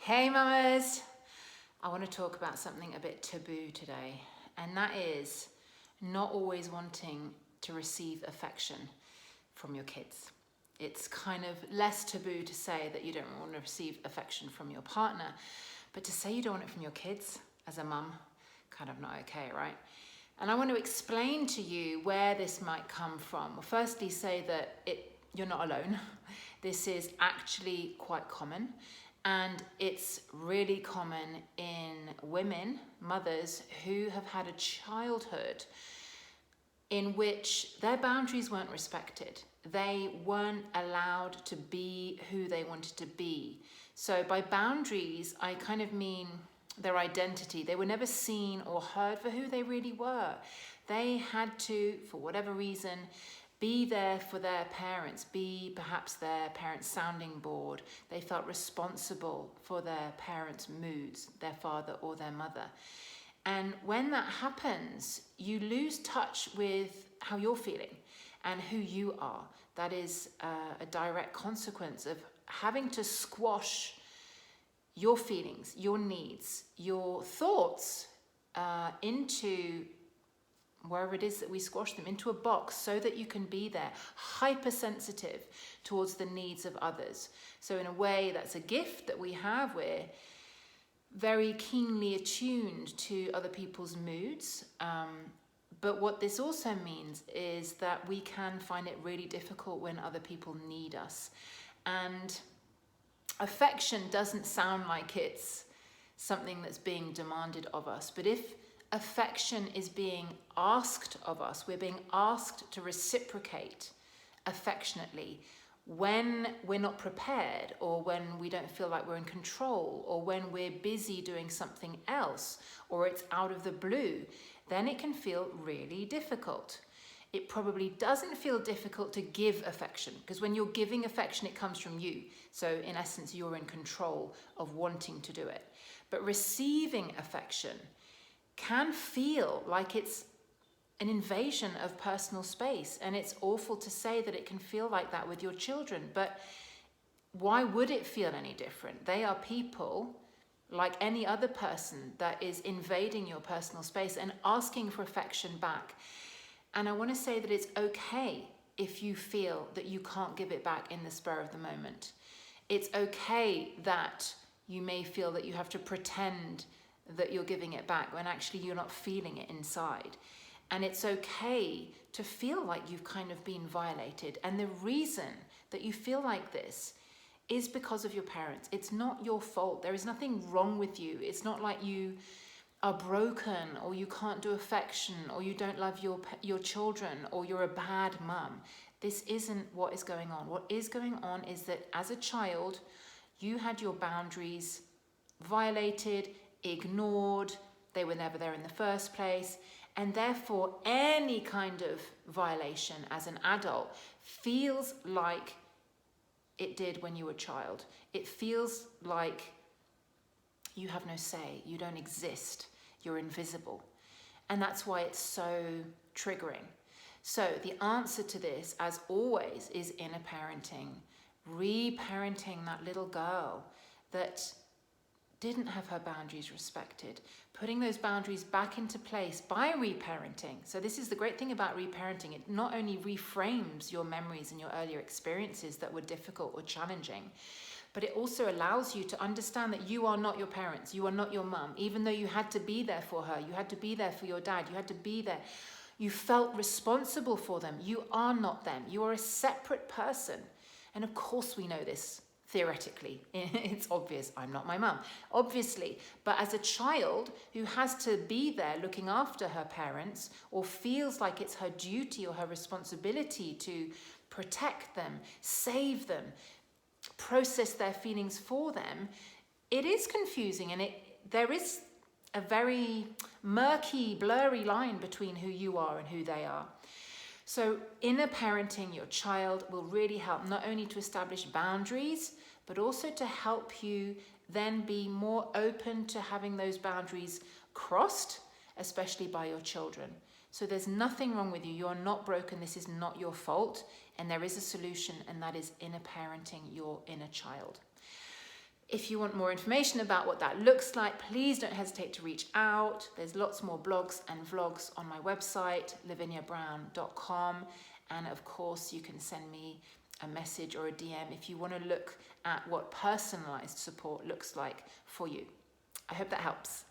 Hey mamas! I want to talk about something a bit taboo today, and that is not always wanting to receive affection from your kids. It's kind of less taboo to say that you don't want to receive affection from your partner, but to say you don't want it from your kids as a mum, kind of not okay, right? And I want to explain to you where this might come from. Well, firstly, say that you're not alone. This is actually quite common. And it's really common in women, mothers, who have had a childhood in which their boundaries weren't respected. They weren't allowed to be who they wanted to be. So by boundaries, I kind of mean their identity. They were never seen or heard for who they really were. They had to, for whatever reason, be there for their parents, be perhaps their parents' sounding board. They felt responsible for their parents' moods, their father or their mother. And when that happens, you lose touch with how you're feeling and who you are. That is a direct consequence of having to squash your feelings, your needs, your thoughts into wherever it is that we squash them, into a box so that you can be there, hypersensitive towards the needs of others. So in a way, that's a gift that we have. We're very keenly attuned to other people's moods. But what this also means is that we can find it really difficult when other people need us. And affection doesn't sound like it's something that's being demanded of us. But if affection is being asked of us, we're being asked to reciprocate affectionately when we're not prepared, or when we don't feel like we're in control, or when we're busy doing something else, or it's out of the blue, then it can feel really difficult. It probably doesn't feel difficult to give affection, because when you're giving affection, it comes from you. So in essence, you're in control of wanting to do it. But receiving affection can feel like it's an invasion of personal space. And it's awful to say that it can feel like that with your children. But why would it feel any different? They are people like any other person that is invading your personal space and asking for affection back. And I want to say that it's okay if you feel that you can't give it back in the spur of the moment. It's okay that you may feel that you have to pretend that you're giving it back when actually you're not feeling it inside. And it's okay to feel like you've kind of been violated. And the reason that you feel like this is because of your parents. It's not your fault. There is nothing wrong with you. It's not like you are broken, or you can't do affection, or you don't love your children, or you're a bad mum. This isn't what is going on. What is going on is that as a child, you had your boundaries violated, ignored, they were never there in the first place, and therefore any kind of violation as an adult feels like it did when you were a child. It feels like you have no say, you don't exist, you're invisible. And that's why it's so triggering. So the answer to this, as always, is inner parenting, reparenting that little girl that didn't have her boundaries respected, putting those boundaries back into place by reparenting. So this is the great thing about reparenting. It not only reframes your memories and your earlier experiences that were difficult or challenging, but it also allows you to understand that you are not your parents, you are not your mum. Even though you had to be there for her, you had to be there for your dad, you had to be there, you felt responsible for them. You are not them. You are a separate person. And of course we know this. Theoretically, it's obvious, I'm not my mum, obviously. But as a child who has to be there looking after her parents, or feels like it's her duty or her responsibility to protect them, save them, process their feelings for them, it is confusing, and there is a very murky, blurry line between who you are and who they are. So inner parenting your child will really help, not only to establish boundaries, but also to help you then be more open to having those boundaries crossed, especially by your children. So there's nothing wrong with you. You are not broken. This is not your fault. And there is a solution, and that is inner parenting your inner child. If you want more information about what that looks like, please don't hesitate to reach out. There's lots more blogs and vlogs on my website, laviniabrown.com. And of course, you can send me a message or a DM if you want to look at what personalized support looks like for you. I hope that helps.